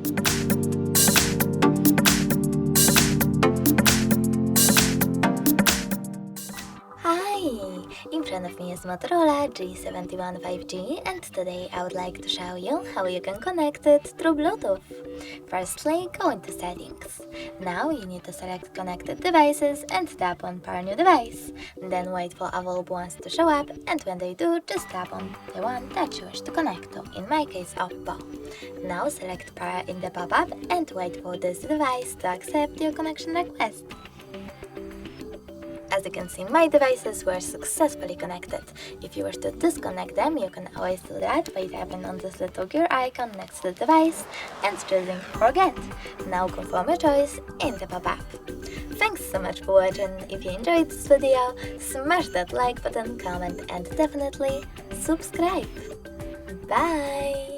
Hi! In front of me is Motorola G71 5G, and today I would like to show you how you can connect it through Bluetooth. Firstly, go into Settings. Now you need to select Connected Devices and tap on Pair New Device. Then wait for available ones to show up, and when they do, just tap on the one that you wish to connect to, in my case Oppo. Now select Pair in the pop-up and wait for this device to accept your connection request. As you can see, my devices were successfully connected. If you wish to disconnect them, you can always do that by tapping on this little gear icon next to the device and choosing Forget. Now confirm your choice in the pop-up. Thanks so much for watching. If you enjoyed this video, smash that like button, comment and definitely subscribe. Bye!